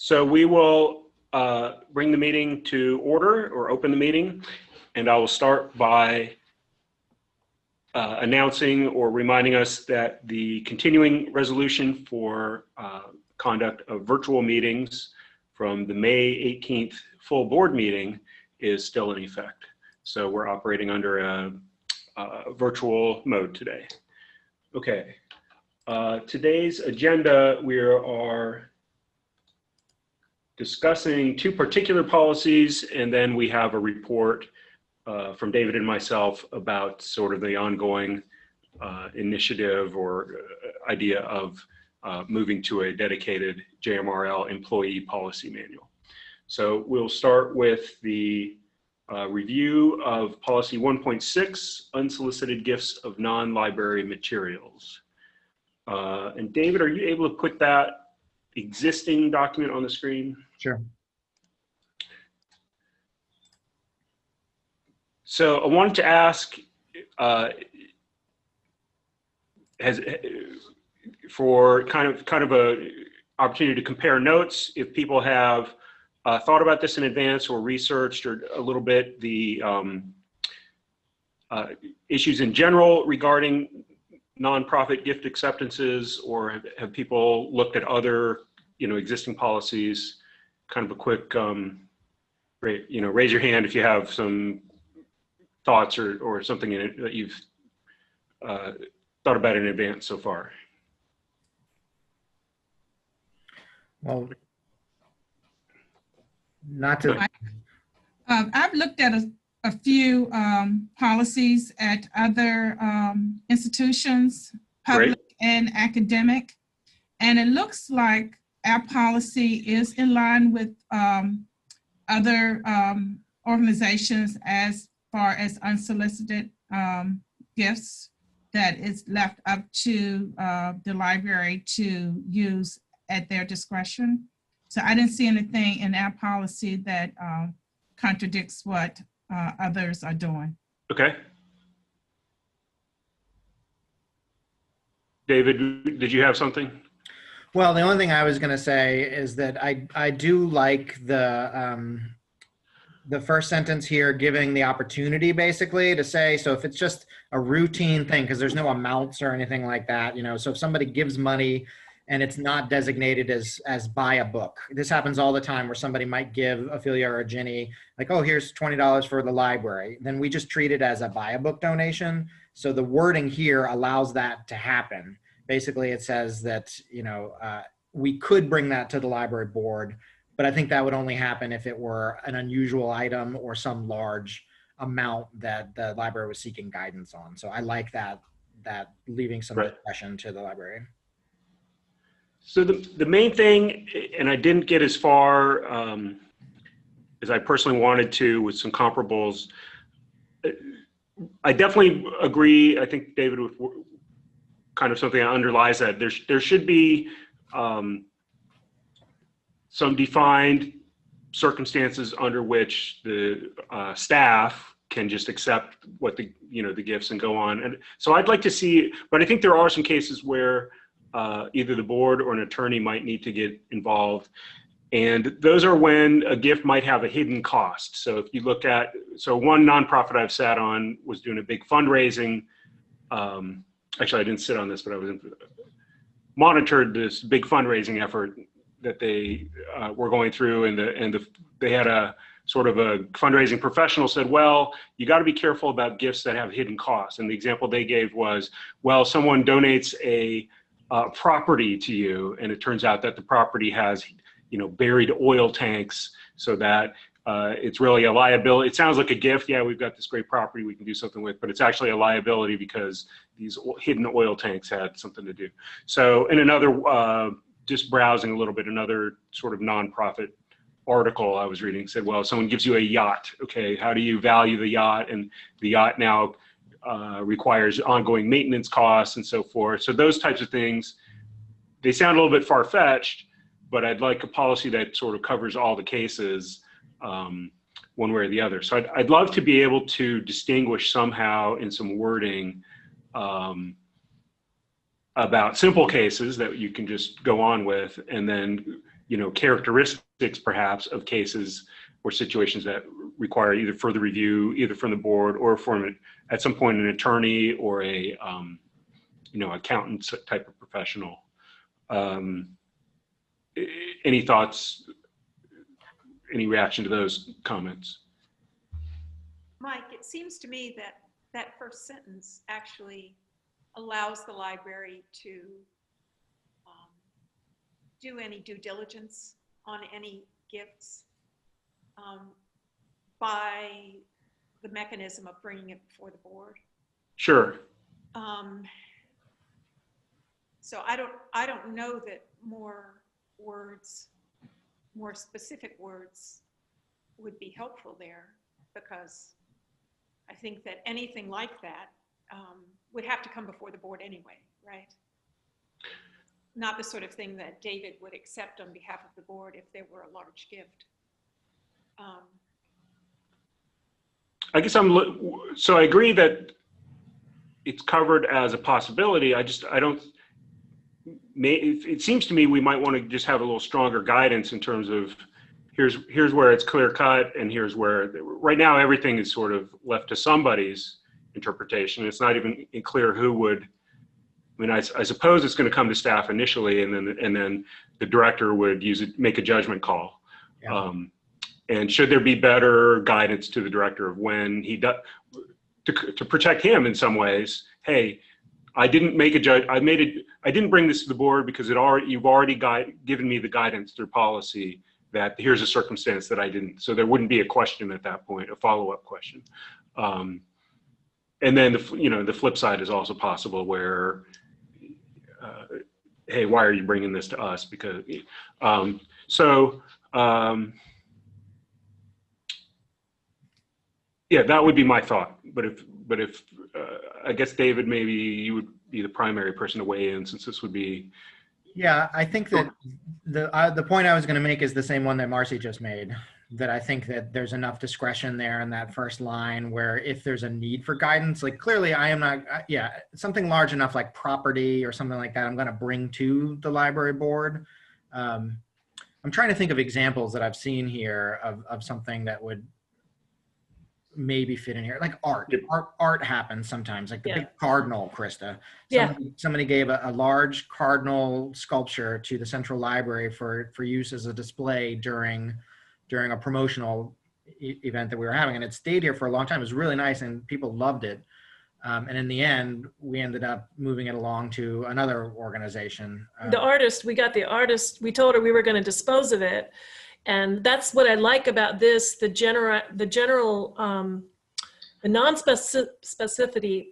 So we will bring the meeting to order or open the meeting, and I will start by announcing or reminding us that the continuing resolution for conduct of virtual meetings from the May 18th full board meeting is still in effect. So we're operating under a virtual mode today. Okay, today's agenda, we are discussing two particular policies, and then we have a report from David and myself about sort of the ongoing initiative or idea of moving to a dedicated JMRL employee policy manual. So we'll start with the review of policy 1.6, unsolicited gifts of non-library materials. And David, are you able to put that existing document on the screen? Sure. So I wanted to ask, for kind of a opportunity to compare notes, if people have thought about this in advance or researched or a little bit the issues in general regarding nonprofit gift acceptances, or have people looked at other, existing policies? Kind of a quick, raise your hand if you have some thoughts or something in it that you've thought about in advance so far. Well, not to. I've looked at a few policies at other institutions, public and academic, and it looks like our policy is in line with other organizations as far as unsolicited gifts that is left up to the library to use at their discretion. So I didn't see anything in our policy that contradicts what others are doing. Okay. David, did you have something? Well, the only thing I was going to say is that I do like the first sentence here, giving the opportunity basically to say, so if it's just a routine thing, because there's no amounts or anything like that, so if somebody gives money and it's not designated as buy a book. This happens all the time where somebody might give Ophelia or Ginny, like, oh, here's $20 for the library. Then we just treat it as a buy a book donation. So the wording here allows that to happen. Basically, it says that, we could bring that to the library board, but I think that would only happen if it were an unusual item or some large amount that the library was seeking guidance on. So I like that leaving some discretion to the library. So the main thing, and I didn't get as far as I personally wanted to with some comparables, I definitely agree. I think David, with kind of something that underlies that, there should be some defined circumstances under which the staff can just accept what the gifts and go on. And so I'd like to see, but I think there are some cases where either the board or an attorney might need to get involved. And those are when a gift might have a hidden cost. So if you look at, one nonprofit I've sat on was doing a big fundraising. Actually, I didn't sit on this, but I was monitored this big fundraising effort that they were going through, and they had a sort of a fundraising professional said, well, you got to be careful about gifts that have hidden costs. And the example they gave was, well, someone donates a property to you, and it turns out that the property has, buried oil tanks, so that it's really a liability. It sounds like a gift. Yeah, we've got this great property we can do something with, but it's actually a liability because these hidden oil tanks had something to do. So in another, just browsing a little bit, another sort of nonprofit article I was reading said, well, someone gives you a yacht. Okay, how do you value the yacht? And the yacht now requires ongoing maintenance costs and so forth. So those types of things, they sound a little bit far-fetched, but I'd like a policy that sort of covers all the cases one way or the other. So I'd love to be able to distinguish somehow in some wording about simple cases that you can just go on with, and then characteristics perhaps of cases or situations that require either further review, either from the board or from at some point an attorney or a accountant type of professional. Any thoughts? Any reaction to those comments? Mike, it seems to me that that first sentence actually allows the library to do any due diligence on any gifts by the mechanism of bringing it before the board. Sure. So I don't know that more specific words would be helpful there, because I think that anything like that would have to come before the board anyway, right? Not the sort of thing that David would accept on behalf of the board if there were a large gift. I guess so I agree that it's covered as a possibility. It seems to me we might want to just have a little stronger guidance in terms of here's where it's clear cut, and here's where, right now everything is sort of left to somebody's interpretation. It's not even clear who would. I mean, I suppose it's going to come to staff initially, and then the director would make a judgment call. Yeah. And should there be better guidance to the director of when he does, to protect him in some ways? Hey, I didn't make a judge. I didn't bring this to the board because you've already given me the guidance through policy that here's a circumstance that I didn't. So there wouldn't be a question at that point, a follow-up question. And then the flip side is also possible, where hey, why are you bringing this to us? Because yeah, that would be my thought. But if I guess David, maybe you would be the primary person to weigh in, since this would be. Yeah, I think that the point I was going to make is the same one that Marcy just made. That I think that there's enough discretion there in that first line, where if there's a need for guidance, like clearly I am not, something large enough like property or something like that, I'm going to bring to the library board. I'm trying to think of examples that I've seen here of something that would maybe fit in here, like art. Art happens sometimes, like the big cardinal, Krista. Somebody gave a large cardinal sculpture to the Central Library for use as a display during a promotional event that we were having, and it stayed here for a long time. It was really nice and people loved it. And in the end, we ended up moving it along to another organization. The artist, we got the artist, we told her we were going to dispose of it. And that's what I like about this, the non-specificity,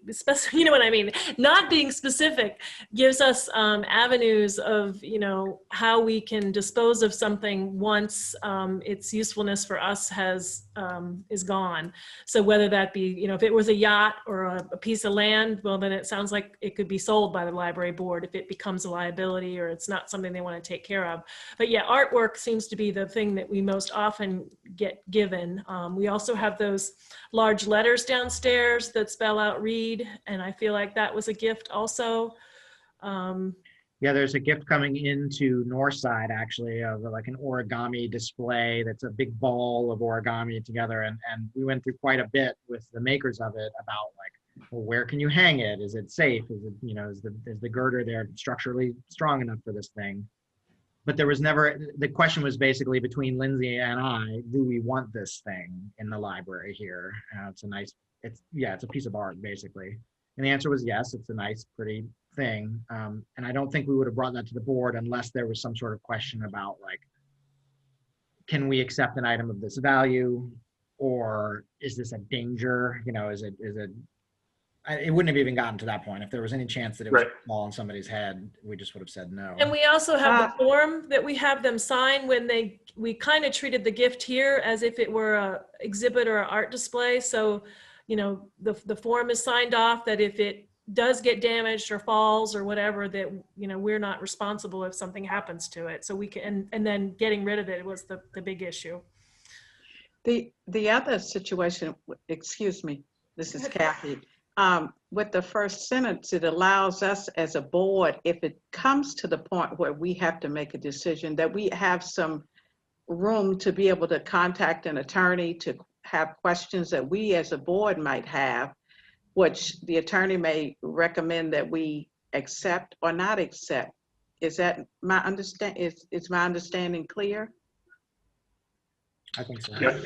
you know what I mean? Not being specific gives us avenues of, how we can dispose of something once its usefulness for us is gone. So whether that be, if it was a yacht or a piece of land, well, then it sounds like it could be sold by the library board if it becomes a liability or it's not something they want to take care of. But yeah, artwork seems to be the thing that we most often get given. We also have those large letters downstairs that spell out read, and I feel like that was a gift also. Yeah, there's a gift coming into Northside actually of like an origami display that's a big ball of origami together, and we went through quite a bit with the makers of it about like, well, where can you hang it? Is it safe? Is it, is the girder there structurally strong enough for this thing? But there was never, the question was basically between Lindsay and I, do we want this thing in the library here? It's a piece of art basically. And the answer was yes, it's a nice, pretty thing. And I don't think we would have brought that to the board unless there was some sort of question about like, can we accept an item of this value? Or is this a danger? It wouldn't have even gotten to that point. If there was any chance that it was fall on somebody's head, we just would have said no. And we also have the form that we have them sign when we kind of treated the gift here as if it were a exhibit or an art display. So, the form is signed off that if it does get damaged or falls or whatever, that, we're not responsible if something happens to it. So we can, and then getting rid of it was the big issue. The other situation, excuse me, this is Kathy. with the first sentence, it allows us as a board, if it comes to the point where we have to make a decision, that we have some room to be able to contact an attorney to have questions that we as a board might have, which the attorney may recommend that we accept or not accept. Is that my is my understanding clear? I think so. Yeah,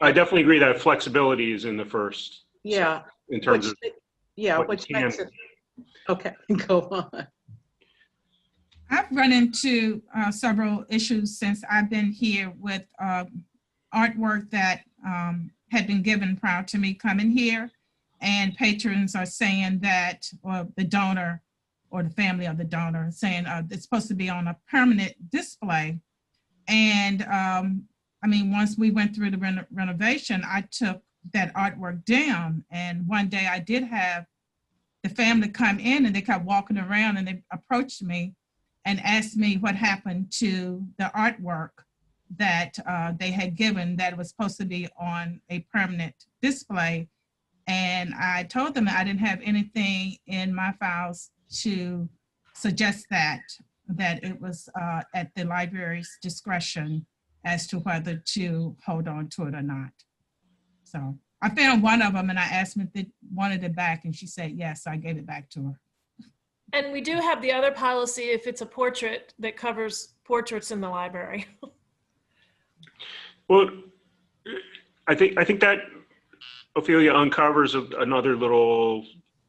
I definitely agree that flexibility is in the first. Yeah. In terms of yeah, what which you can. makes it okay. Go on. I've run into several issues since I've been here with artwork that had been given prior to me coming here. And patrons are saying that, or the donor or the family of the donor saying it's supposed to be on a permanent display. And I mean, once we went through the renovation, I took that artwork down. And one day I did have the family come in and they kept walking around and they approached me and asked me what happened to the artwork that they had given that was supposed to be on a permanent display. And I told them I didn't have anything in my files to suggest that it was at the library's discretion as to whether to hold on to it or not. So I found one of them and I asked them if they wanted it back and she said, yes, I gave it back to her. And we do have the other policy if it's a portrait that covers portraits in the library. Well, I think that Ophelia uncovers another little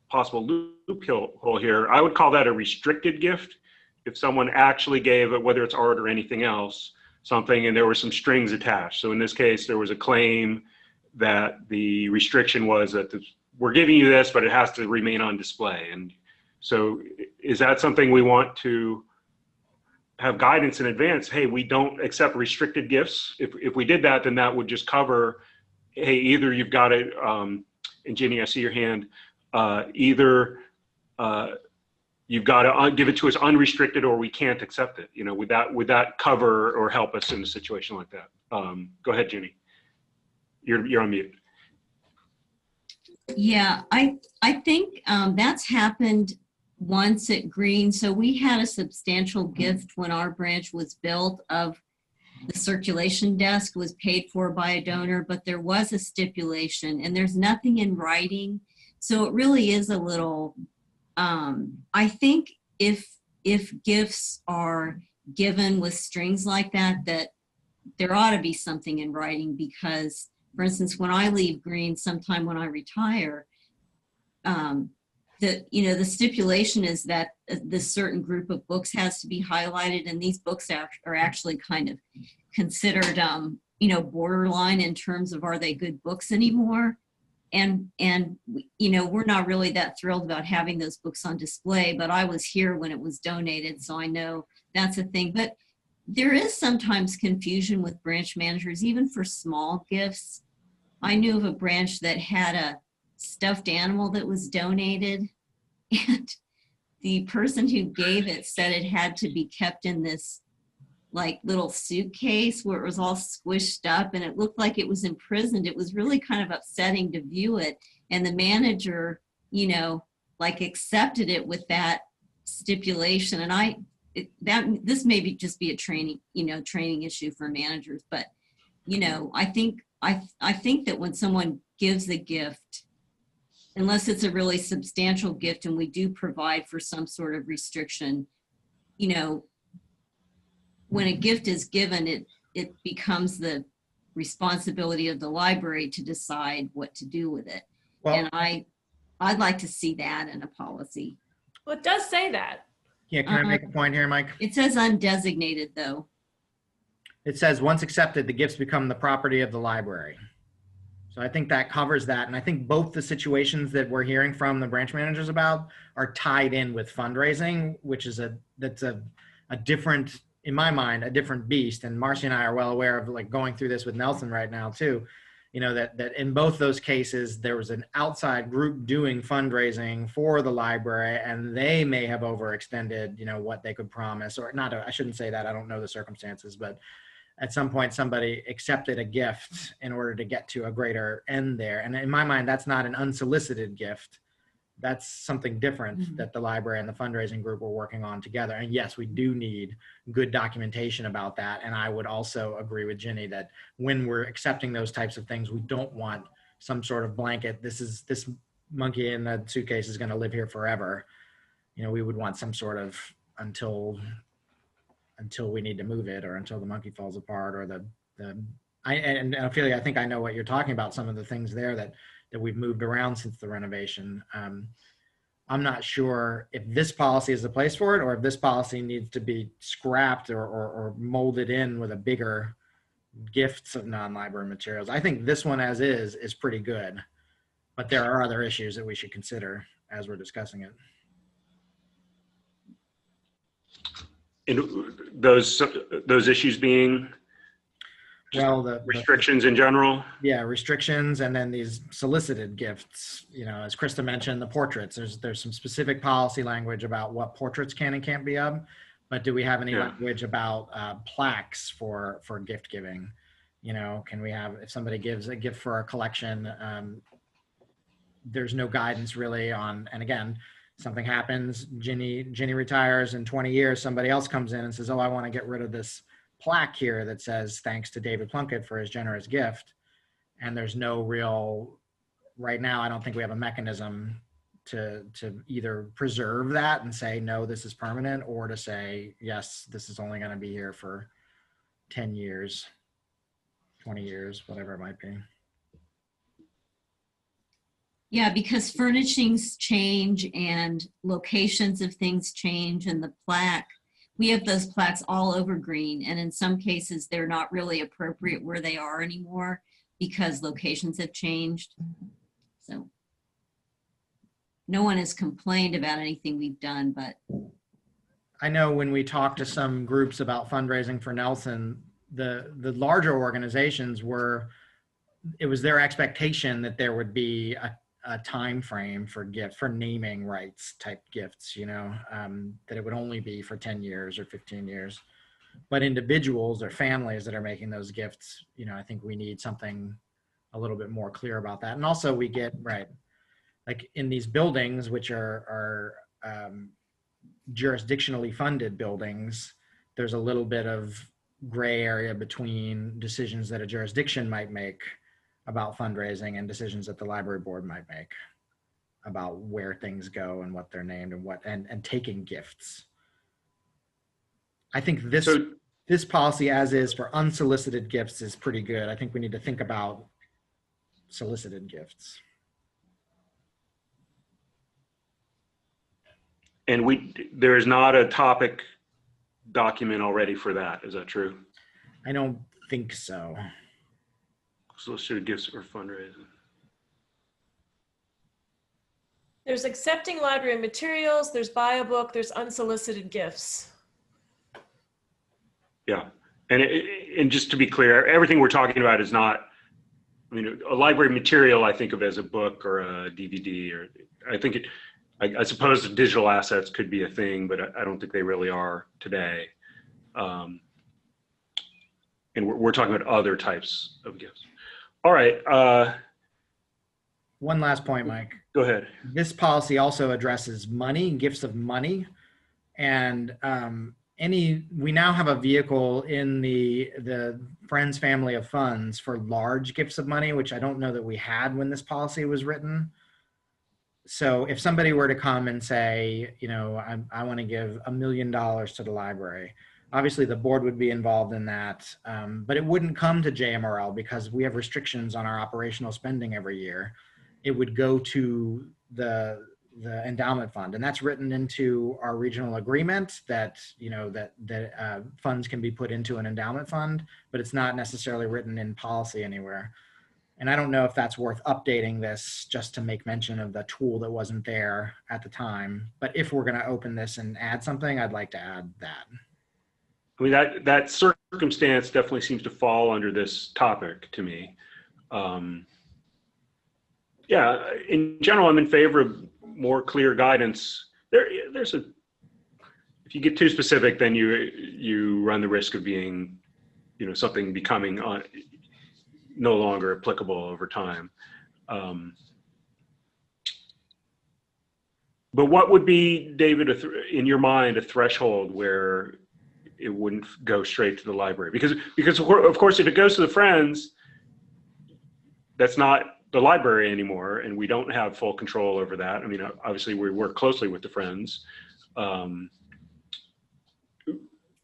possible loophole here. I would call that a restricted gift. If someone actually gave it, whether it's art or anything else, something, and there were some strings attached. So in this case, there was a claim that the restriction was that we're giving you this, but it has to remain on display. And so is that something we want to have guidance in advance? Hey, we don't accept restricted gifts. If we did that, then that would just cover, hey, either you've got it, and Ginny, I see your hand, either you've got to give it to us unrestricted or we can't accept it. You know, would that cover or help us in a situation like that? Go ahead, Ginny. You're on mute. Yeah, I think that's happened once at Green. So we had a substantial gift when our branch was built of the circulation desk was paid for by a donor, but there was a stipulation and there's nothing in writing. So it really is a little, I think if gifts are given with strings like that, that there ought to be something in writing because, for instance, when I leave Green sometime when I retire, the stipulation is that this certain group of books has to be highlighted, and these books are actually kind of considered, borderline in terms of are they good books anymore? And we're not really that thrilled about having those books on display, but I was here when it was donated, so I know that's a thing. But there is sometimes confusion with branch managers, even for small gifts. I knew of a branch that had a stuffed animal that was donated, and the person who gave it said it had to be kept in this like little suitcase where it was all squished up and it looked like it was imprisoned. It was really kind of upsetting to view it. And the manager, accepted it with that stipulation. And this may just be a training issue for managers, but I think that when someone gives a gift, unless it's a really substantial gift and we do provide for some sort of restriction, when a gift is given, it becomes the responsibility of the library to decide what to do with it. Well, and I'd like to see that in a policy. Well, it does say that. Yeah, can I make a point here, Mike? It says undesignated, though. It says once accepted, the gifts become the property of the library. So I think that covers that. And I think both the situations that we're hearing from the branch managers about are tied in with fundraising, which is that's a different, in my mind, a different beast. And Marcy and I are well aware of going through this with Nelson right now too. That in both those cases, there was an outside group doing fundraising for the library and they may have overextended, what they could promise or not. I shouldn't say that. I don't know the circumstances, but at some point somebody accepted a gift in order to get to a greater end there. And in my mind, that's not an unsolicited gift. that's something different that the library and the fundraising group are working on together. And yes, we do need good documentation about that. And I would also agree with Ginny that when we're accepting those types of things, we don't want some sort of blanket, this monkey in the suitcase is going to live here forever. You know, we would want some sort of until we need to move it, or until the monkey falls apart, or and Ophelia, I think I know what you're talking about, some of the things there that we've moved around since the renovation. I'm not sure if this policy is the place for it, or if this policy needs to be scrapped or molded in with a bigger gifts of non-library materials. I think this one as is pretty good, but there are other issues that we should consider as we're discussing it. And those issues being, Well, the restrictions in general. Yeah, restrictions, and then these solicited gifts. You know, as Krista mentioned, the portraits. There's some specific policy language about what portraits can and can't be of, but do we have any language about plaques for gift giving? You know, can we have, if somebody gives a gift for a collection, there's no guidance really on, and again, something happens, Ginny retires in 20 years, somebody else comes in and says, oh, I want to get rid of this plaque here that says, thanks to David Plunkett for his generous gift. And there's no real, right now, I don't think we have a mechanism to either preserve that and say, no, this is permanent, or to say, yes, this is only going to be here for 10 years, 20 years, whatever it might be. Yeah, because furnishings change and locations of things change, and the plaque, we have those plaques all over Green, and in some cases they're not really appropriate where they are anymore because locations have changed. So no one has complained about anything we've done, but I know when we talked to some groups about fundraising for Nelson, the larger organizations it was their expectation that there would be a time frame for naming rights type gifts, you know, that it would only be for 10 years or 15 years. But individuals or families that are making those gifts, you know, I think we need something a little bit more clear about that. And also we get, like in these buildings, which are jurisdictionally funded buildings, there's a little bit of gray area between decisions that a jurisdiction might make about fundraising and decisions that the library board might make about where things go and what they're named and taking gifts. I think this policy as is for unsolicited gifts is pretty good. I think we need to think about solicited gifts. And there is not a topic document already for that. Is that true? I don't think so. Solicited gifts or fundraising. There's accepting library materials, there's buy a book, there's unsolicited gifts. Yeah, and just to be clear, everything we're talking about is not, I mean, a library material I think of as a book or a DVD, or I think I suppose the digital assets could be a thing, but I don't think they really are today. And we're talking about other types of gifts. All right. One last point, Mike. Go ahead. This policy also addresses money, gifts of money. And we now have a vehicle in the Friends family of funds for large gifts of money, which I don't know that we had when this policy was written. So if somebody were to come and say, you know, I want to give $1 million to the library, obviously the board would be involved in that, but it wouldn't come to JMRL because we have restrictions on our operational spending every year. It would go to the endowment fund, and that's written into our regional agreement that, you know, that funds can be put into an endowment fund, but it's not necessarily written in policy anywhere. And I don't know if that's worth updating this just to make mention of the tool that wasn't there at the time. But if we're going to open this and add something, I'd like to add that. I mean, that circumstance definitely seems to fall under this topic to me. Yeah, in general, I'm in favor of more clear guidance. If you get too specific, then you run the risk of being, you know, something becoming no longer applicable over time. But what would be, David, in your mind, a threshold where it wouldn't go straight to the library? Because of course, if it goes to the Friends, that's not the library anymore, and we don't have full control over that. I mean, obviously, we work closely with the Friends.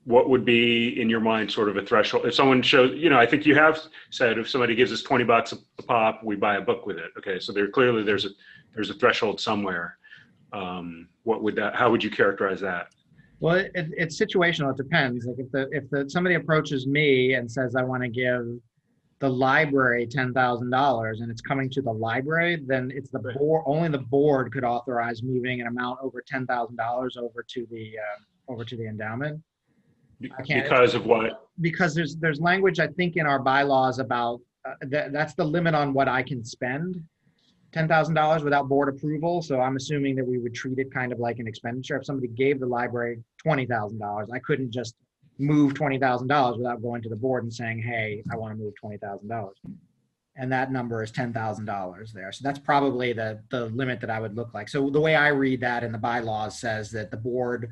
What would be, in your mind, sort of a threshold? If someone shows, I think you have said if somebody gives us $20 a pop, we buy a book with it. Okay, so clearly there's a threshold somewhere. What would that? How would you characterize that? Well, it's situational. It depends. Like if somebody approaches me and says, I want to give the library $10,000 and it's coming to the library, then it's the board. Only the board could authorize moving an amount over $10,000 over to the endowment. Because of what? Because there's language, I think, in our bylaws about that's the limit on what I can spend. $10,000 without board approval. So I'm assuming that we would treat it kind of like an expenditure. If somebody gave the library $20,000, I couldn't just move $20,000 without going to the board and saying, hey, I want to move $20,000. And that number is $10,000 there. So that's probably the limit that I would look like. So the way I read that in the bylaws says that the board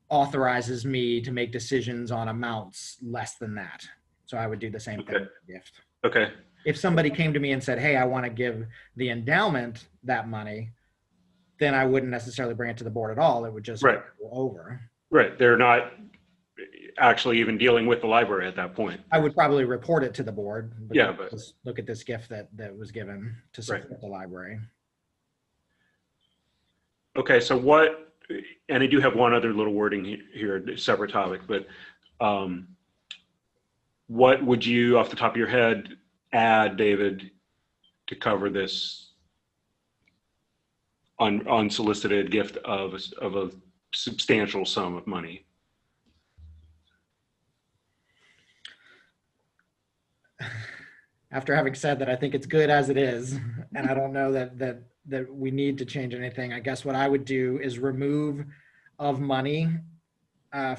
authorizes me to make decisions on amounts less than that. So I would do the same thing with the gift. Okay. If somebody came to me and said, hey, I want to give the endowment that money, then I wouldn't necessarily bring it to the board at all. It would just go over. Right. They're not actually even dealing with the library at that point. I would probably report it to the board. But Look at this gift that was given to support the library. Okay. So and I do have one other little wording here, separate topic, but what would you, off the top of your head, add, David, to cover this unsolicited gift of a substantial sum of money? After having said that, I think it's good as it is, and I don't know that we need to change anything. I guess what I would do is remove of money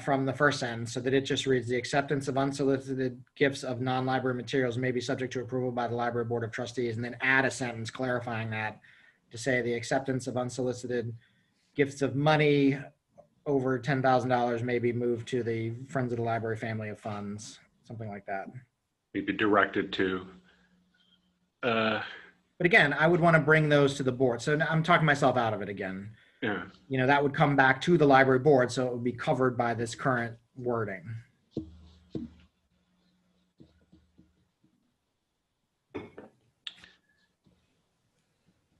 from the first sentence so that it just reads, the acceptance of unsolicited gifts of non-library materials may be subject to approval by the library board of trustees, and then add a sentence clarifying that to say the acceptance of unsolicited gifts of money over $10,000 may be moved to the Friends of the Library family of funds, something like that. Maybe directed to. But again, I would want to bring those to the board. So I'm talking myself out of it again. Yeah. That would come back to the library board, so it would be covered by this current wording.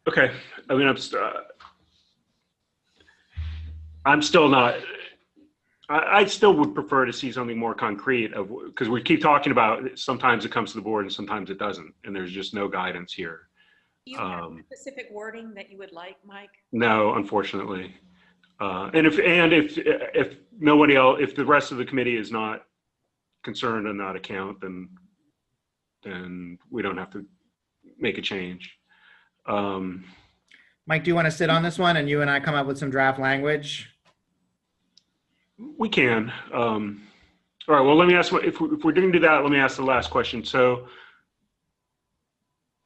Okay. I mean, I'm still not. I still would prefer to see something more concrete because we keep talking about sometimes it comes to the board and sometimes it doesn't, and there's just no guidance here. Do you have specific wording that you would like, Mike? No, unfortunately. And if nobody else, if the rest of the committee is not concerned on that account, then we don't have to make a change. Mike, do you want to sit on this one and you and I come up with some draft language? We can. All right. Well, let me ask. If we're going to do that, let me ask the last question. So,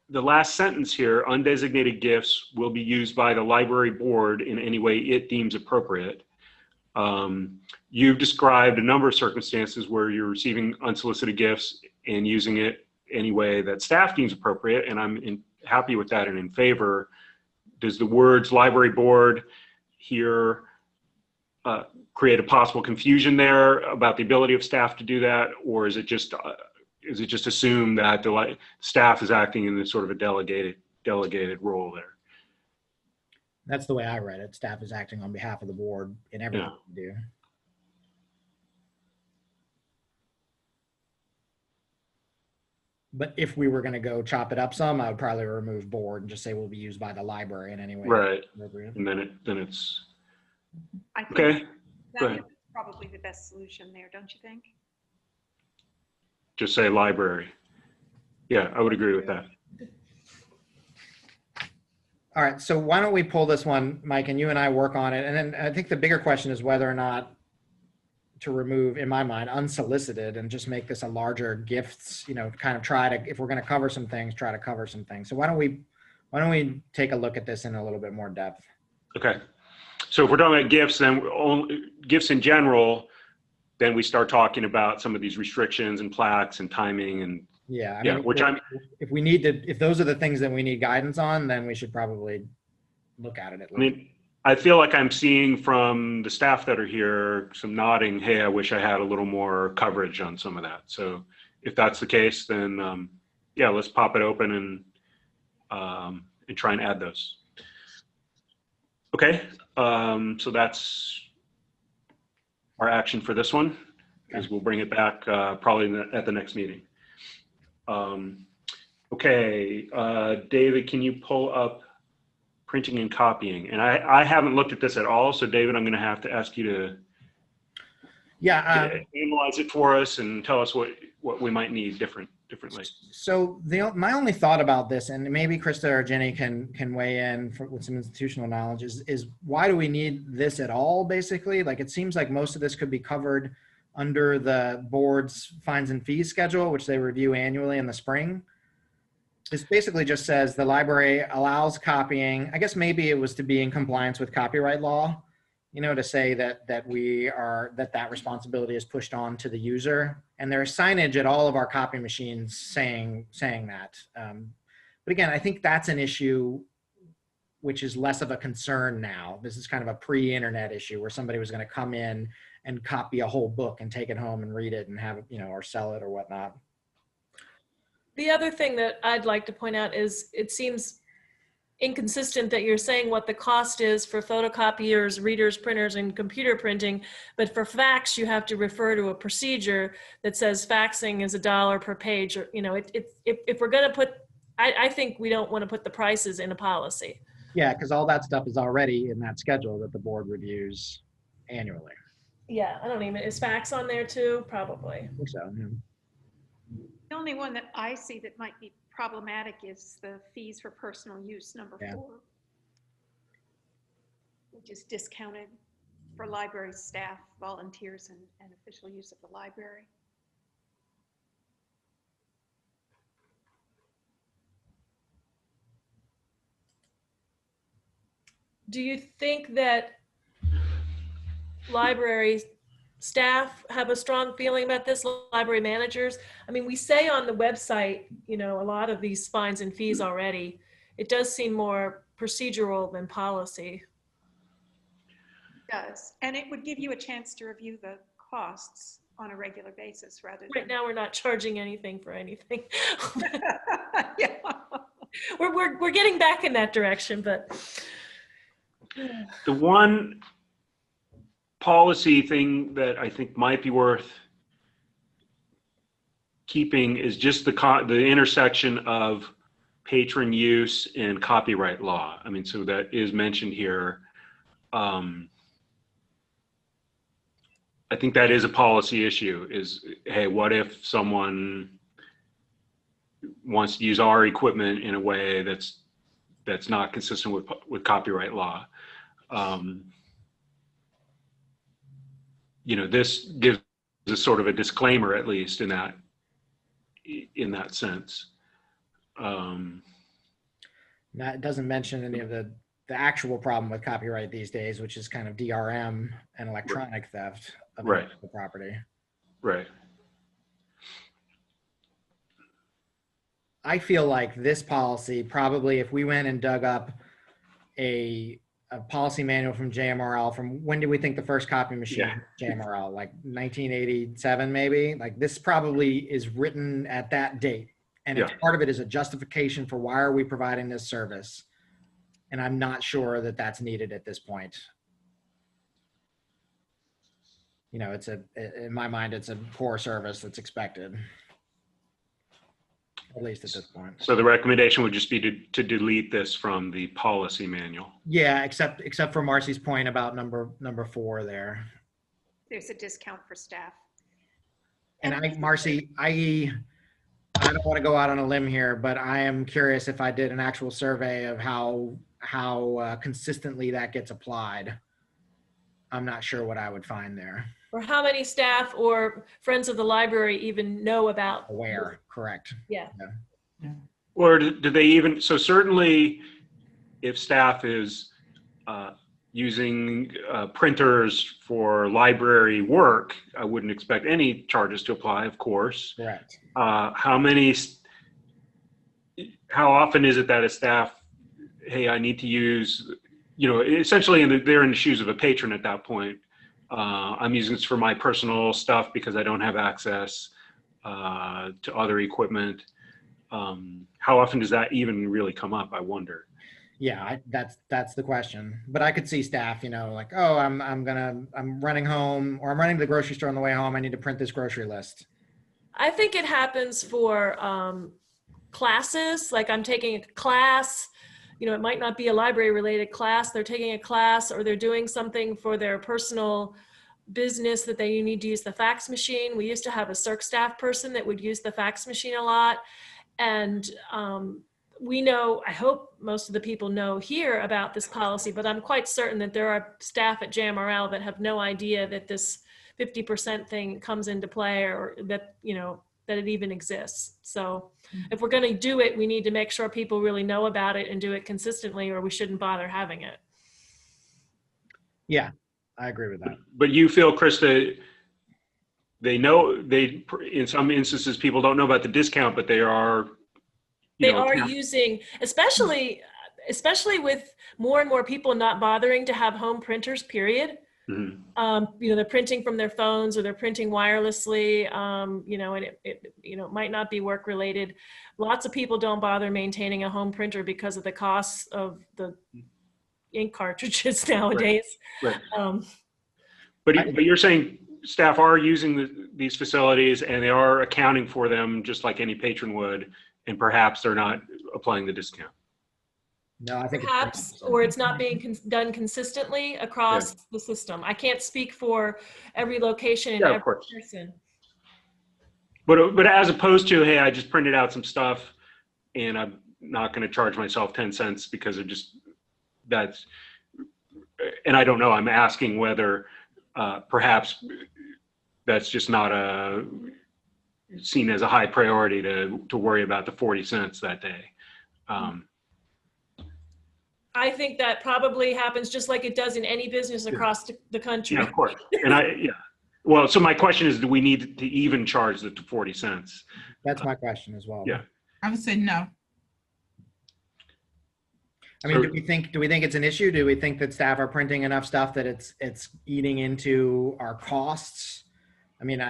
the last sentence here: undesignated gifts will be used by the library board in any way it deems appropriate. You've described a number of circumstances where you're receiving unsolicited gifts and using it any way that staff deems appropriate, and I'm happy with that and in favor. Does the words library board here create a possible confusion there about the ability of staff to do that, or is it just assumed that the staff is acting in this sort of a delegated role there? That's the way I read it. Staff is acting on behalf of the board in everything we do. But if we were going to go chop it up some, I would probably remove board and just say will be used by the library in any way. Right. And then it's I think okay. that is probably the best solution there, don't you think? Just say library. Yeah, I would agree with that. All right, so why don't we pull this one, Mike, and you and I work on it. And then I think the bigger question is whether or not to remove, in my mind, unsolicited and just make this a larger gifts, kind of try to, if we're going to cover some things, try to cover some things. So why don't we take a look at this in a little bit more depth? Okay. So if we're talking about gifts, then gifts in general, then we start talking about some of these restrictions and plaques and timing and Yeah, I yeah, mean, which I'm, if those are the things that we need guidance on, then we should probably look at it at I least. mean, I feel like I'm seeing from the staff that are here some nodding, hey, I wish I had a little more coverage on some of that. So if that's the case, then yeah, let's pop it open and try and add those. Okay, so that's our action for this one, is we'll bring it back probably at the next meeting. Okay, David, can you pull up printing and copying? And I haven't looked at this at all, so David, I'm going to have to ask you to analyze it for us and tell us what we might need differently. So my only thought about this, and maybe Krista or Jenny can weigh in with some institutional knowledge, is why do we need this at all, basically? Like, it seems like most of this could be covered under the board's fines and fees schedule, which they review annually in the spring. This basically just says the library allows copying. I guess maybe it was to be in compliance with copyright law, you know, to say that that responsibility is pushed on to the user. And there's signage at all of our copy machines saying that. But again, I think that's an issue which is less of a concern now. This is kind of a pre-internet issue where somebody was going to come in and copy a whole book and take it home and read it and have it, you know, or sell it or whatnot. The other thing that I'd like to point out is it seems inconsistent that you're saying what the cost is for photocopiers, readers, printers, and computer printing, but for fax you have to refer to a procedure that says faxing is $1 per page. Or, you know, if we're going to put, I think we don't want to put the prices in a policy. Yeah, because all that stuff is already in that schedule that the board reviews annually. Yeah, I don't even, is fax on there too? Probably. I think so. Yeah. The only one that I see that might be problematic is the fees for personal use, number 4, which is discounted for library staff, volunteers, and official use of the library. Do you think that library staff have a strong feeling about this, library managers? I mean, we say on the website, you know, a lot of these fines and fees already. It does seem more procedural than policy. It does, and it would give you a chance to review the costs on a regular basis rather than. Right now, we're not charging anything for anything. Yeah. We're getting back in that direction, but. The one policy thing that I think might be worth keeping is just the intersection of patron use and copyright law. I mean, so that is mentioned here. I think that is a policy issue, is, hey, what if someone wants to use our equipment in a way that's not consistent with copyright law? You know, this gives a sort of a disclaimer, at least in that sense. That doesn't mention any of the actual problem with copyright these days, which is kind of DRM and electronic theft of the property. Right. I feel like this policy, probably if we went and dug up a policy manual from JMRL, from when do we think the first copy machine JMRL, like 1987 maybe? Like, this probably is written at that date. And it's part of it is a justification for why are we providing this service. And I'm not sure that that's needed at this point. You know, in my mind, it's a core service that's expected. At least at this point. So the recommendation would just be to delete this from the policy manual. Yeah, except for Marcy's point about number 4 there. There's a discount for staff. And Marcy, I don't want to go out on a limb here, but I am curious if I did an actual survey of how consistently that gets applied. I'm not sure what I would find there. Or how many staff or friends of the library even know about. Aware, correct. Yeah. Or do they even, so certainly if staff is using printers for library work, I wouldn't expect any charges to apply, of course. Correct. How often is it that a staff, hey, I need to use, essentially they're in the shoes of a patron at that point. I'm using this for my personal stuff because I don't have access to other equipment. How often does that even really come up, I wonder? Yeah, that's the question. But I could see staff, like, oh, I'm running home, or I'm running to the grocery store on the way home. I need to print this grocery list. I think it happens for classes, like I'm taking a class, it might not be a library related class. They're taking a class or they're doing something for their personal business that they need to use the fax machine. We used to have a circ staff person that would use the fax machine a lot. And we know, I hope most of the people know here about this policy, but I'm quite certain that there are staff at JMRL that have no idea that this 50% thing comes into play, or that, that it even exists. So if we're going to do it, we need to make sure people really know about it and do it consistently, or we shouldn't bother having it. Yeah, I agree with that. But you feel, Krista, in some instances, people don't know about the discount, but they are using, especially with more and more people not bothering to have home printers, period. Mm-hmm. They're printing from their phones, or they're printing wirelessly, and it might not be work related. Lots of people don't bother maintaining a home printer because of the costs of the ink cartridges nowadays. Right. But you're saying staff are using these facilities and they are accounting for them just like any patron would, and perhaps they're not applying the discount. No, I think perhaps, or it's not being done consistently across the system. I can't speak for every location and every person. But as opposed to, hey, I just printed out some stuff and I'm not going to charge myself 10 cents because of and I don't know, I'm asking whether perhaps that's just not seen as a high priority to worry about the 40 cents that day. I think that probably happens just like it does in any business across the country. Yeah, of course. Well, so my question is, do we need to even charge the 40 cents? That's my question as well. Yeah. I would say no. I mean, do we think it's an issue? Do we think that staff are printing enough stuff that it's eating into our costs? I mean,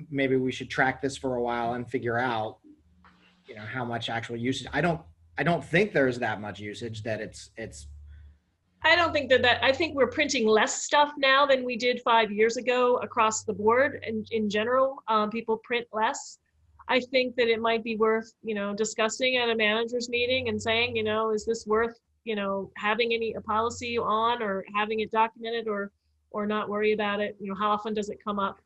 maybe we should track this for a while and figure out, how much actual usage. I don't think there's that much usage that it's. I don't think that I think we're printing less stuff now than we did 5 years ago across the board. And in general, people print less. I think that it might be worth, discussing at a manager's meeting and saying, is this worth, having a policy on, or having it documented, or not worry about it? How often does it come up?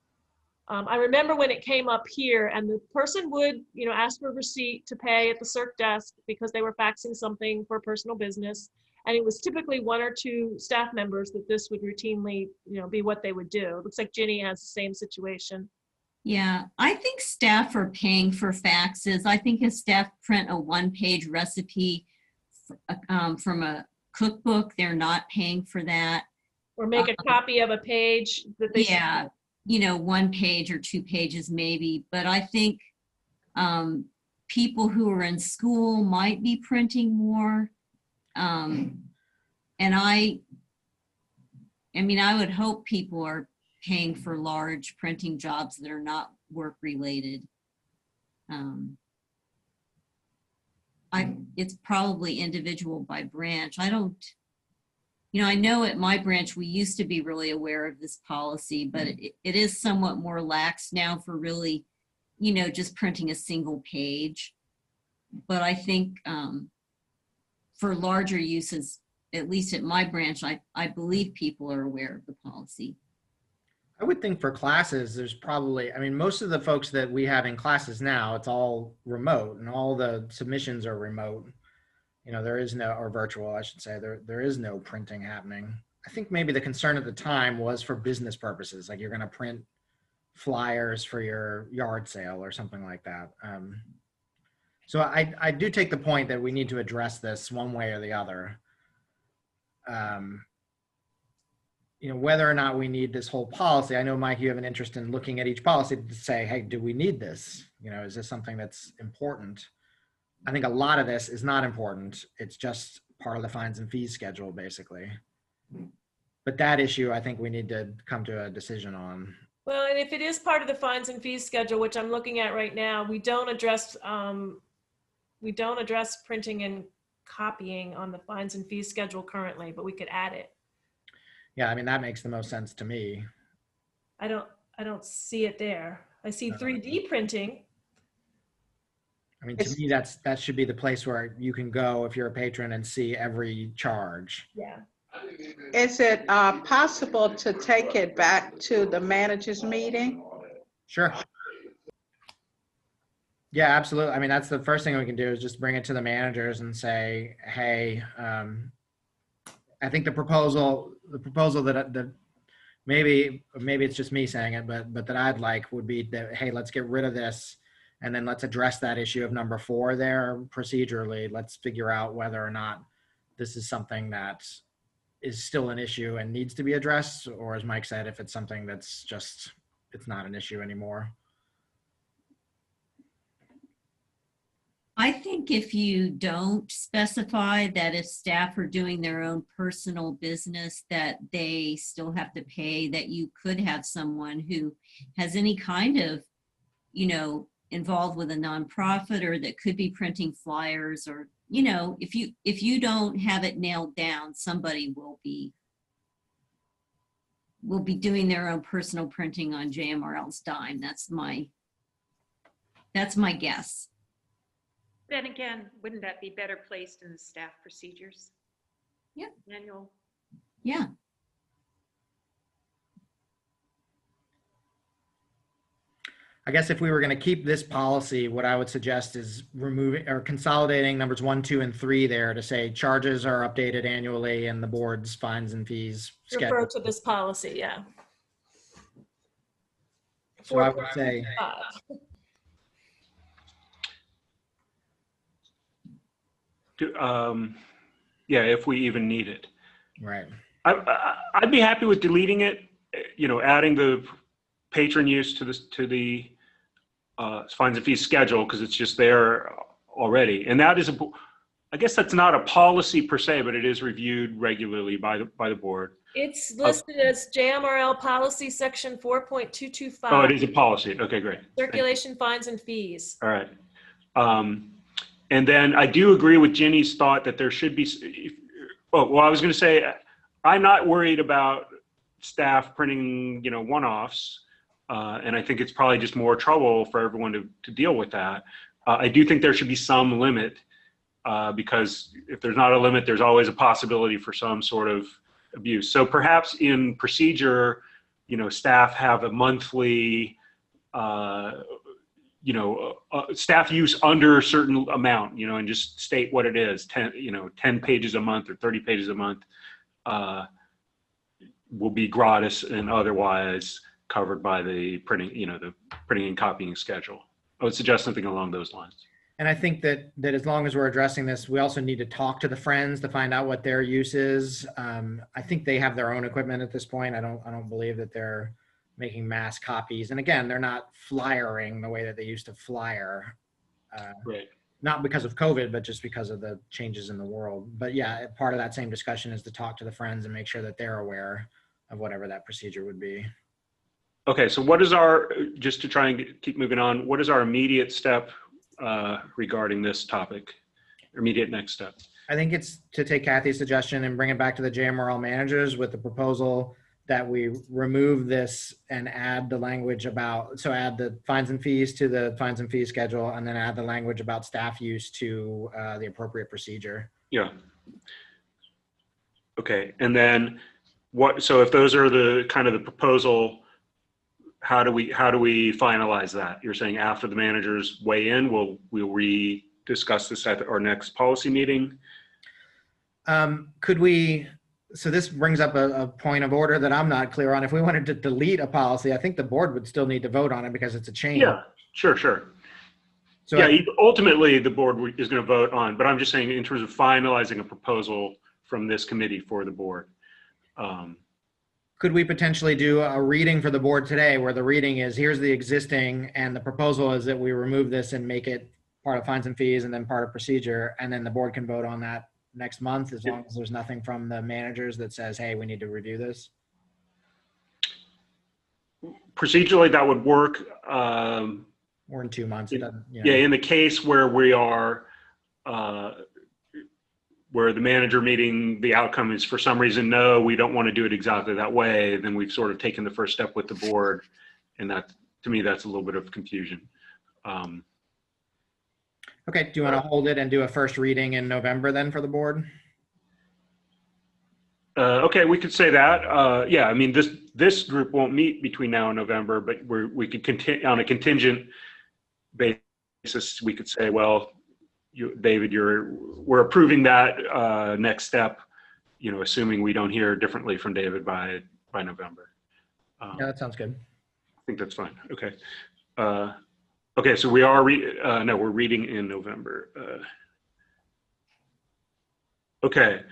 I remember when it came up here, and the person would, ask for a receipt to pay at the circ desk because they were faxing something for personal business. And it was typically 1 or 2 staff members that this would routinely, be what they would do. It looks like Ginny has the same situation. Yeah, I think staff are paying for faxes. I think if staff print a 1-page recipe from a cookbook, they're not paying for that. Or make a copy of a page that they. Yeah, 1 page or 2 pages maybe. But I think people who are in school might be printing more. And I would hope people are paying for large printing jobs that are not work related. It's probably individual by branch. I know at my branch, we used to be really aware of this policy, but it is somewhat more lax now for really, just printing a single page. But I think for larger uses, at least at my branch, I believe people are aware of the policy. I would think for classes, there's probably, most of the folks that we have in classes now, it's all remote and all the submissions are remote. There is no, or virtual, I should say, there is no printing happening. I think maybe the concern at the time was for business purposes, like you're going to print flyers for your yard sale or something like that. So I do take the point that we need to address this one way or the other. whether or not we need this whole policy. I know, Mike, you have an interest in looking at each policy to say, hey, do we need this? Is this something that's important? I think a lot of this is not important. It's just part of the fines and fees schedule, basically. But that issue, I think we need to come to a decision on. Well, and if it is part of the fines and fees schedule, which I'm looking at right now, we don't address printing and copying on the fines and fees schedule currently, but we could add it. Yeah, I mean, that makes the most sense to me. I don't see it there. I see 3D printing. I mean, to me, that should be the place where you can go if you're a patron and see every charge. Yeah. Is it possible to take it back to the managers meeting? Sure. Yeah, absolutely. I mean, that's the first thing we can do is just bring it to the managers and say, hey, I think the proposal that maybe it's just me saying it, but that I'd like would be that, hey, let's get rid of this. And then let's address that issue of number 4 there procedurally. Let's figure out whether or not this is something that is still an issue and needs to be addressed, or as Mike said, if it's something that's just, it's not an issue anymore. I think if you don't specify that if staff are doing their own personal business, that they still have to pay, that you could have someone who has any kind of, involved with a nonprofit, or that could be printing flyers, or, if you don't have it nailed down, somebody will be doing their own personal printing on JMRL's dime. That's my guess. Then again, wouldn't that be better placed in the staff procedures? Yep. Manual. Yeah. I guess if we were going to keep this policy, what I would suggest is removing or consolidating numbers 1, 2, and 3 there to say charges are updated annually and the board's fines and fees Refer schedule. to this policy, yeah. So I would say, yeah, if we even need it. right. I'd be happy with deleting it, adding the patron use to the fines and fees schedule, because it's just there already. And that is I guess that's not a policy per se, but it is reviewed regularly by the board. It's listed as JMRL policy section 4.225. Oh, it is a policy. Okay, great. Circulation fines and fees. All right. And then I do agree with Ginny's thought that there should be, I was going to say, I'm not worried about staff printing, one-offs. And I think it's probably just more trouble for everyone to deal with that. I do think there should be some limit, because if there's not a limit, there's always a possibility for some sort of abuse. So perhaps in procedure, staff have a monthly, staff use under a certain amount, and just state what it is, 10 pages a month or 30 pages a month will be gratis and otherwise covered by the printing, the printing and copying schedule. I would suggest something along those lines. And I think that as long as we're addressing this, we also need to talk to the Friends to find out what their use is. I think they have their own equipment at this point. I don't believe that they're making mass copies. And again, they're not flyering the way that they used to flyer. Right. Not because of COVID, but just because of the changes in the world. But yeah, part of that same discussion is to talk to the Friends and make sure that they're aware of whatever that procedure would be. Okay, so what is just to try and keep moving on, what is our immediate step regarding this topic? Immediate next step? I think it's to take Kathy's suggestion and bring it back to the JMRL managers with the proposal that we remove this and add the language add the fines and fees to the fines and fees schedule, and then add the language about staff use to the appropriate procedure. Yeah. Okay, and then so if those are the kind of the proposal, how do we finalize that? You're saying after the managers weigh in, we'll discuss this at our next policy meeting? So this brings up a point of order that I'm not clear on. If we wanted to delete a policy, I think the board would still need to vote on it because it's a change. Yeah, sure. So yeah, ultimately the board is going to vote on, but I'm just saying in terms of finalizing a proposal from this committee for the board. could we potentially do a reading for the board today where the reading is, here's the existing, and the proposal is that we remove this and make it part of fines and fees and then part of procedure, and then the board can vote on that next month as long as there's nothing from the managers that says, hey, we need to review this? Procedurally, that would work. Or in 2 months, it doesn't, you know. Yeah, in the case where we are, where the manager meeting, the outcome is for some reason, no, we don't want to do it exactly that way, then we've sort of taken the first step with the board. And that, to me, that's a little bit of confusion. Okay, do you want to hold it and do a first reading in November then for the board? Okay, we could say that. Yeah, I mean, this group won't meet between now and November, but we could continue on a contingent basis. We could say, well, David, we're approving that next step, you know, assuming we don't hear differently from David by November. Yeah, that sounds good. I think that's fine. Okay. Okay, so we are no, we're reading in November. Okay.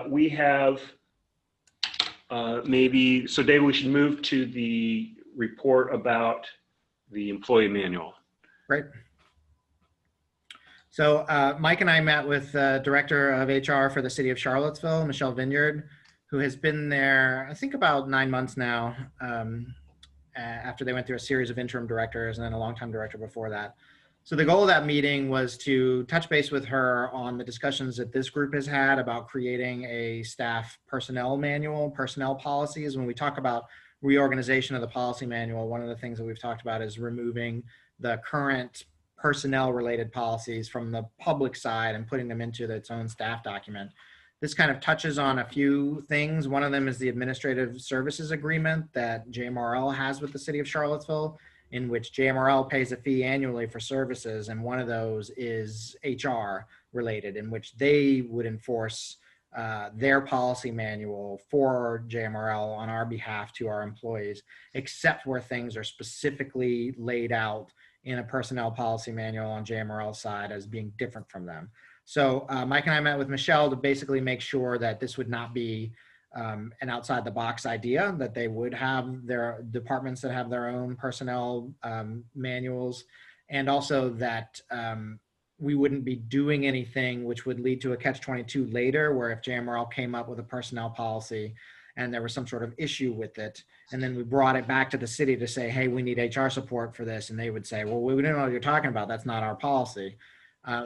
We have maybe, so David, we should move to the report about the employee manual. Right. So Mike and I met with the Director of HR for the City of Charlottesville, Michelle Vineyard, who has been there, I think about 9 months now, after they went through a series of interim directors and then a longtime director before that. So the goal of that meeting was to touch base with her on the discussions that this group has had about creating a staff personnel manual, personnel policies. When we talk about reorganization of the policy manual, one of the things that we've talked about is removing the current personnel related policies from the public side and putting them into its own staff document. This kind of touches on a few things. One of them is the administrative services agreement that JMRL has with the City of Charlottesville, in which JMRL pays a fee annually for services. And one of those is HR related, in which they would enforce their policy manual for JMRL on our behalf to our employees, except where things are specifically laid out in a personnel policy manual on JMRL's side as being different from them. So Mike and I met with Michelle to basically make sure that this would not be an outside the box idea, that they would have their departments that have their own personnel manuals, and also that we wouldn't be doing anything which would lead to a catch-22 later, where if JMRL came up with a personnel policy and there was some sort of issue with it, and then we brought it back to the city to say, hey, we need HR support for this, and they would say, well, we don't know what you're talking about, that's not our policy.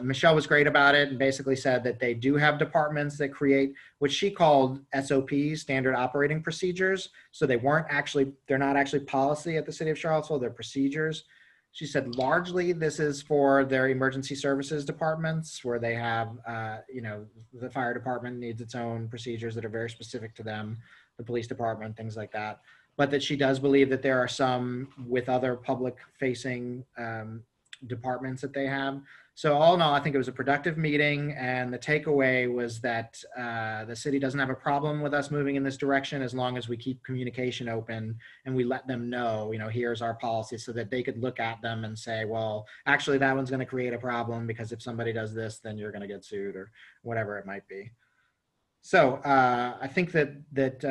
Michelle was great about it and basically said that they do have departments that create what she called SOPs, standard operating procedures. So they're not actually policy at the City of Charlottesville, they're procedures. She said largely this is for their emergency services departments, where they have, the fire department needs its own procedures that are very specific to them, the police department, things like that. But that she does believe that there are some with other public facing departments that they have. So all in all, I think it was a productive meeting, and the takeaway was that the city doesn't have a problem with us moving in this direction as long as we keep communication open and we let them know, here's our policy, so that they could look at them and say, well, actually that one's going to create a problem because if somebody does this, then you're going to get sued or whatever it might be. So I think that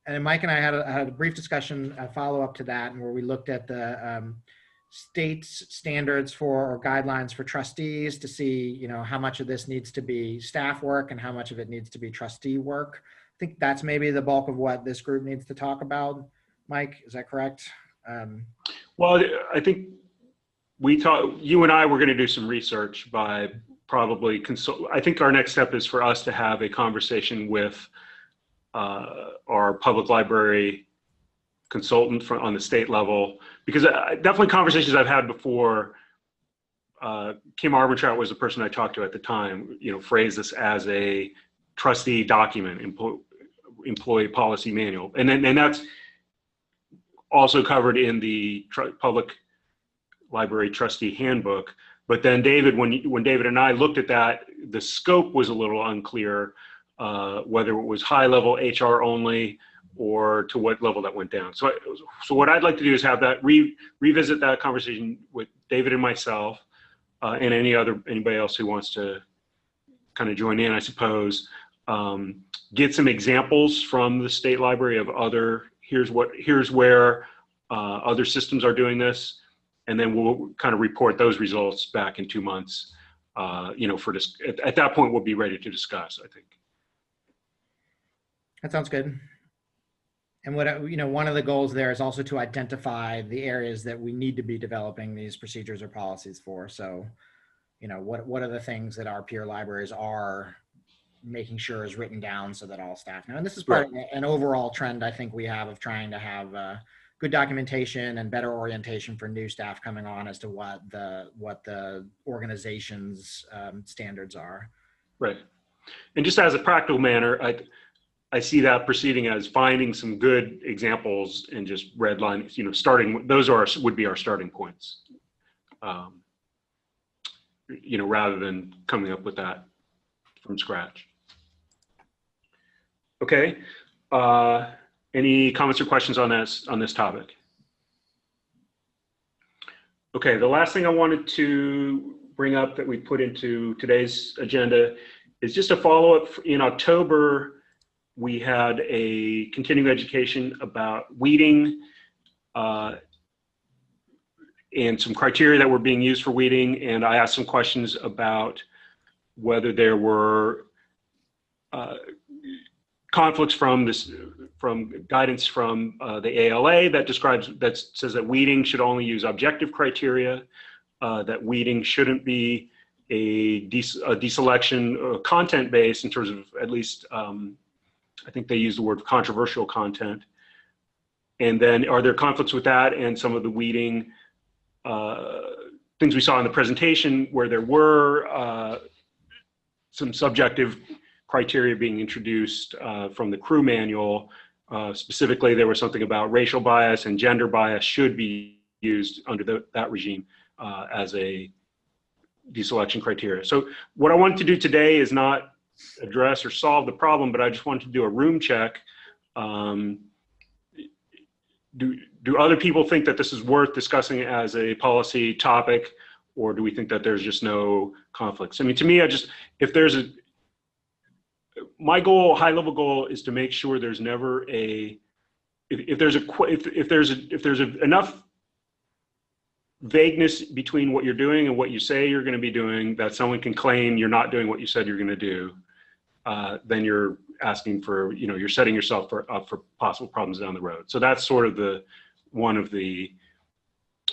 and Mike and I had a brief discussion, a follow up to that, and where we looked at the state's standards for or guidelines for trustees to see, how much of this needs to be staff work and how much of it needs to be trustee work. I think that's maybe the bulk of what this group needs to talk about. Mike, is that correct? Well, I think you and I were going to do some research by probably I think our next step is for us to have a conversation with our public library consultant on the state level, because definitely conversations I've had before, Kim Arbentrout was the person I talked to at the time, phrased this as a trustee document, employee policy manual. And that's also covered in the public library trustee handbook. But then David, when David and I looked at that, the scope was a little unclear, whether it was high level HR only, or to what level that went down. So what I'd like to do is have that revisit that conversation with David and myself, and anybody else who wants to kind of join in, I suppose, get some examples from the state library of other, here's where other systems are doing this, and then we'll kind of report those results back in 2 months. You know, at that point, we'll be ready to discuss, I think. That sounds good. And what, you know, one of the goals there is also to identify the areas that we need to be developing these procedures or policies for. So, you know, what are the things that our peer libraries are making sure is written down so that all staff know. And this is part of an overall trend I think we have of trying to have good documentation and better orientation for new staff coming on as to what the organization's standards are. Right. And just as a practical manner, I see that proceeding as finding some good examples and just redlining, you know, starting, those would be our starting points. You know, rather than coming up with that from scratch. Okay. Any comments or questions on this topic? Okay, the last thing I wanted to bring up that we put into today's agenda is just a follow-up. In October, we had a continuing education about weeding and some criteria that were being used for weeding, and I asked some questions about whether there were conflicts from guidance from the ALA that says that weeding should only use objective criteria, that weeding shouldn't be a deselection content based in terms of, at least I think they use the word controversial content. And then are there conflicts with that and some of the weeding things we saw in the presentation where there were some subjective criteria being introduced from the crew manual. Specifically, there was something about racial bias and gender bias should be used under that regime as a deselection criteria. So what I wanted to do today is not address or solve the problem, but I just wanted to do a room check. Do other people think that this is worth discussing as a policy topic, or do we think that there's just no conflicts? I mean, to me, my goal, high level goal, is to make sure there's never if there's enough vagueness between what you're doing and what you say you're going to be doing that someone can claim you're not doing what you said you're going to do, then you're asking for, you know, you're setting yourself up for possible problems down the road. So that's sort of one of the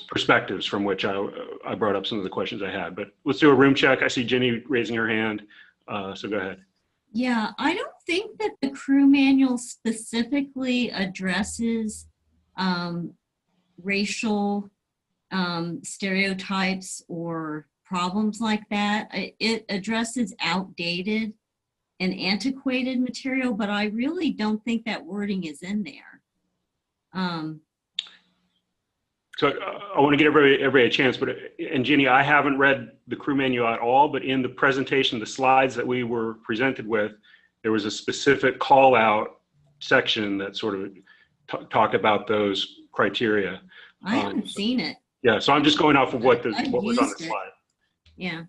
perspectives from which I brought up some of the questions I had. But let's do a room check. I see Jenny raising her hand, so go ahead. Yeah, I don't think that the crew manual specifically addresses racial stereotypes or problems like that. It addresses outdated and antiquated material, but I really don't think that wording is in there. So I want to give everybody a chance, and Ginny, I haven't read the crew manual at all, but in the presentation, the slides that we were presented with, there was a specific call out section that sort of talked about those criteria. I haven't seen it. Yeah, so I'm just going off of what was on the slide. Yeah.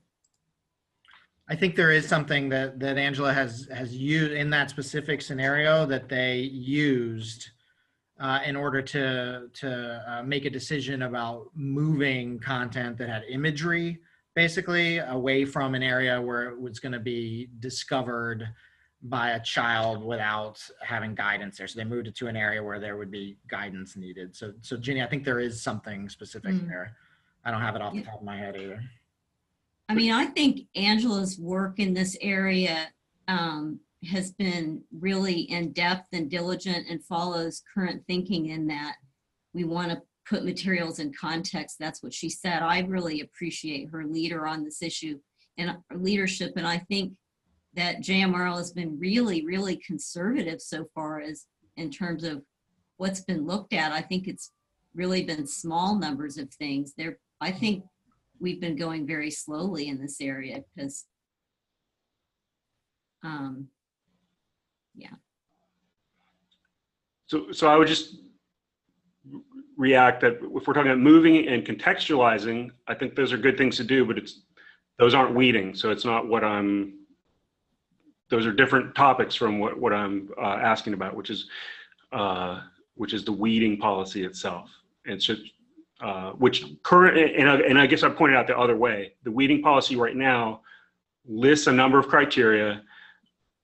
I think there is something that Angela has used in that specific scenario that they used in order to make a decision about moving content that had imagery, basically, away from an area where it was going to be discovered by a child without having guidance there. So they moved it to an area where there would be guidance needed. So Ginny, I think there is something specific there. I don't have it off the top of my head either. I mean, I think Angela's work in this area has been really in-depth and diligent and follows current thinking in that we want to put materials in context. That's what she said. I really appreciate her leader on this issue and leadership. And I think that JMRL has been really, really conservative so far as in terms of what's been looked at. I think it's really been small numbers of things there. I think we've been going very slowly in this area because yeah. So I would just react that if we're talking about moving and contextualizing, I think those are good things to do, but those aren't weeding. So it's not what I'm those are different topics from what I'm asking about, which is the weeding policy itself. And so, which current, and I guess I pointed out the other way, the weeding policy right now lists a number of criteria.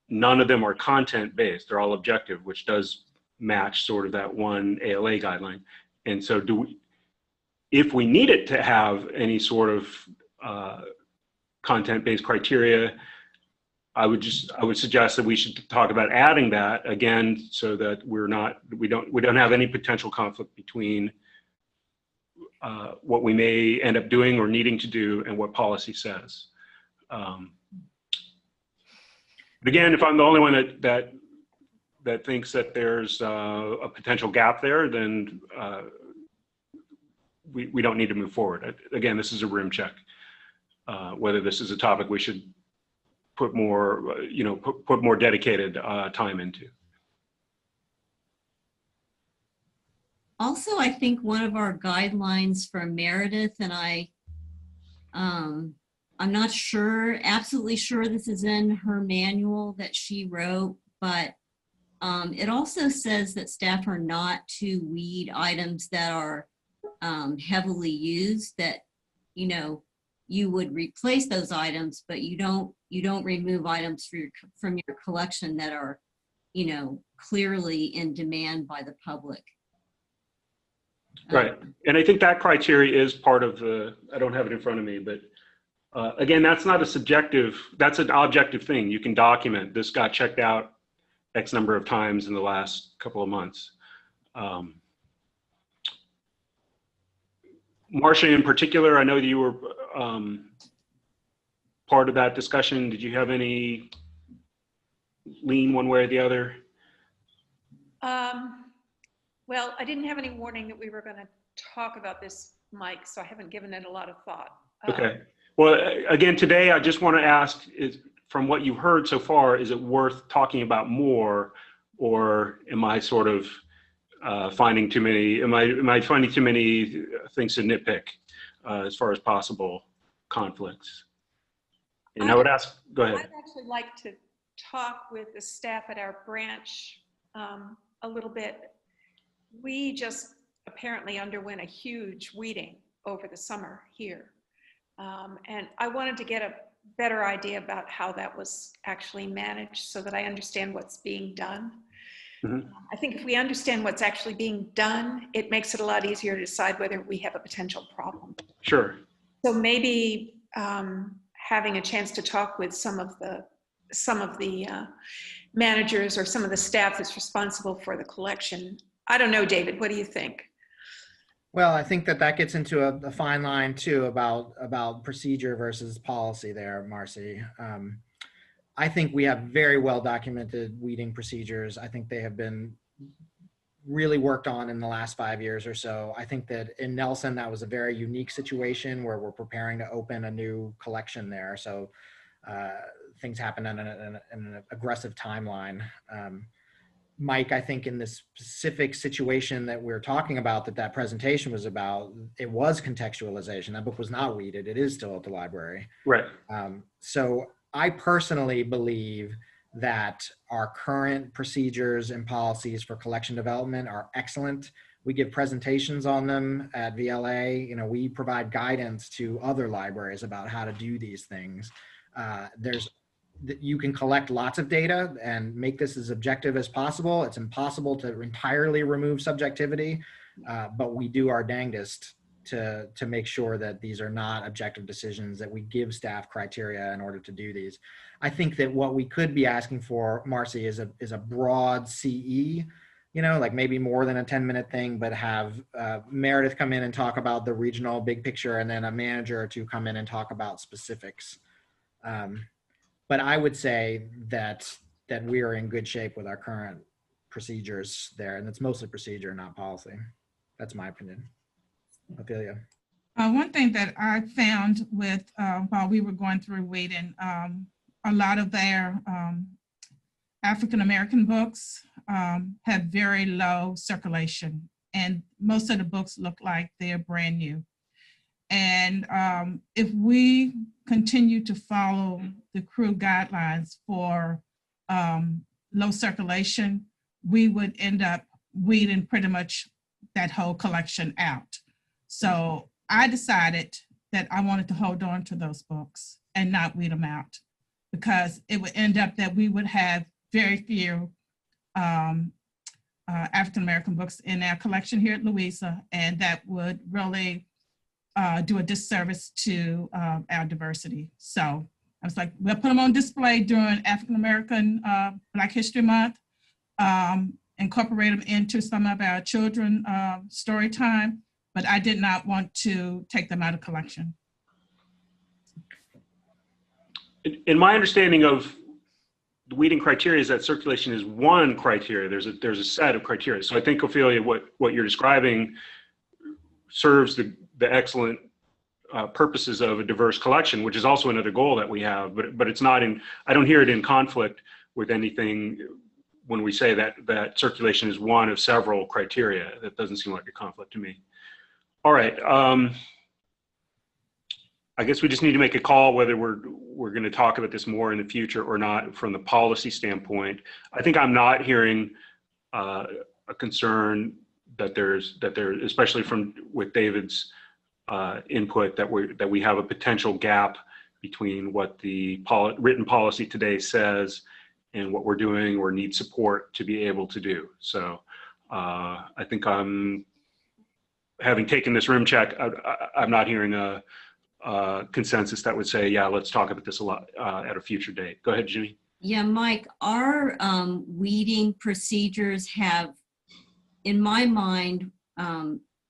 None of them are content-based. They're all objective, which does match sort of that one ALA guideline. And so if we needed to have any sort of content-based criteria, I would suggest that we should talk about adding that again, so that we don't have any potential conflict between what we may end up doing or needing to do and what policy says. But again, if I'm the only one that thinks that there's a potential gap there, then we don't need to move forward. Again, this is a room check. Whether this is a topic we should put more, put more dedicated time into. Also, I think one of our guidelines for Meredith and I'm not sure, absolutely sure this is in her manual that she wrote, but it also says that staff are not to weed items that are heavily used, that, you would replace those items, but you don't remove items from your collection that are, clearly in demand by the public. Right. And I think that criteria is part of I don't have it in front of me, but again, that's not a subjective, that's an objective thing. You can document this got checked out X number of times in the last couple of months. Marcia, in particular, I know that you were part of that discussion. Did you have any lean one way or the other? Well, I didn't have any warning that we were going to talk about this, Mike, so I haven't given it a lot of thought. Okay. Well, again, today I just want to ask, from what you've heard so far, is it worth talking about more, or am I sort of finding too many? Am I finding too many things to nitpick as far as possible conflicts? And I would ask. Go ahead. I'd actually like to talk with the staff at our branch a little bit. We just apparently underwent a huge weeding over the summer here. And I wanted to get a better idea about how that was actually managed so that I understand what's being done. Mm-hmm. I think if we understand what's actually being done, it makes it a lot easier to decide whether we have a potential problem. Sure. So maybe having a chance to talk with some of the managers or some of the staff that's responsible for the collection. I don't know, David, what do you think? Well, I think that gets into a fine line too about procedure versus policy there, Marcy. I think we have very well documented weeding procedures. I think they have been really worked on in the last 5 years or so. I think that in Nelson, that was a very unique situation where we're preparing to open a new collection there. So things happen in an aggressive timeline. Mike, I think in this specific situation that we're talking about, that presentation was about, it was contextualization. That book was not weeded. It is still at the library. Right. So I personally believe that our current procedures and policies for collection development are excellent. We give presentations on them at VLA. We provide guidance to other libraries about how to do these things. You can collect lots of data and make this as objective as possible. It's impossible to entirely remove subjectivity, but we do our dangest to make sure that these are not objective decisions, that we give staff criteria in order to do these. I think that what we could be asking for, Marcy, is a broad CE, like maybe more than a 10-minute thing, but have Meredith come in and talk about the regional big picture, and then a manager or two come in and talk about specifics. But I would say that we are in good shape with our current procedures there, and it's mostly procedure, not policy. That's my opinion. Ophelia. One thing that I found with while we were going through weeding, a lot of their African-American books have very low circulation, and most of the books look like they're brand new. And if we continue to follow the CREW guidelines for low circulation, we would end up weeding pretty much that whole collection out. So I decided that I wanted to hold on to those books and not weed them out, because it would end up that we would have very few African-American books in our collection here at Louisa, and that would really do a disservice to our diversity. So I was like, we'll put them on display during African-American Black History Month, incorporate them into some of our children story time, but I did not want to take them out of collection. In my understanding of the weeding criteria is that circulation is one criteria. There's a set of criteria. So I think, Ophelia, what you're describing serves the excellent purposes of a diverse collection, which is also another goal that we have, but it's not in, I don't hear it in conflict with anything when we say that circulation is one of several criteria. That doesn't seem like a conflict to me. All right. I guess we just need to make a call whether we're going to talk about this more in the future or not from the policy standpoint. I think I'm not hearing a concern that there, especially with David's input, that we have a potential gap between what the written policy today says and what we're doing or need support to be able to do. So I think having taken this room check, I'm not hearing a consensus that would say, yeah, let's talk about this a lot at a future date. Go ahead, Ginny. Yeah, Mike, our weeding procedures have, in my mind,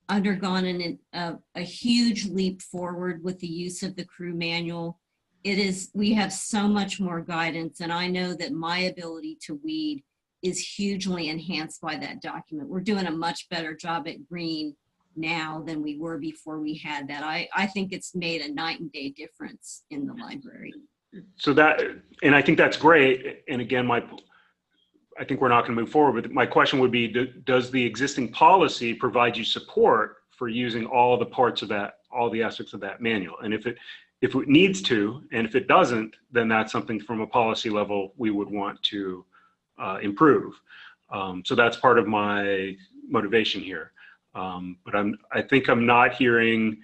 undergone a huge leap forward with the use of the crew manual. We have so much more guidance, and I know that my ability to weed is hugely enhanced by that document. We're doing a much better job at green now than we were before we had that. I think it's made a night and day difference in the library. So and I think that's great. And again, I think we're not going to move forward, but my question would be, does the existing policy provide you support for using all the parts of that, all the aspects of that manual? And if it needs to, and if it doesn't, then that's something from a policy level we would want to improve. So that's part of my motivation here. But I think I'm not hearing,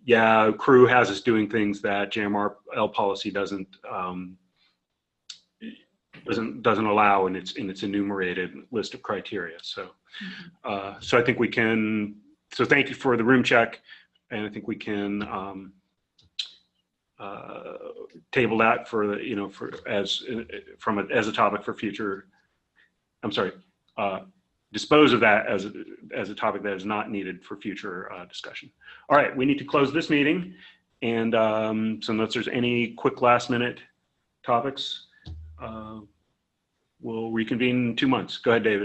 yeah, crew has us doing things that JMRL policy doesn't allow in its enumerated list of criteria. So, so I think we can. So thank you for the room check, and I think we can table that for as a topic for future. I'm sorry. Dispose of that as a topic that is not needed for future discussion. All right, we need to close this meeting, and so unless there's any quick last minute topics, we'll reconvene in 2 months. Go ahead, David.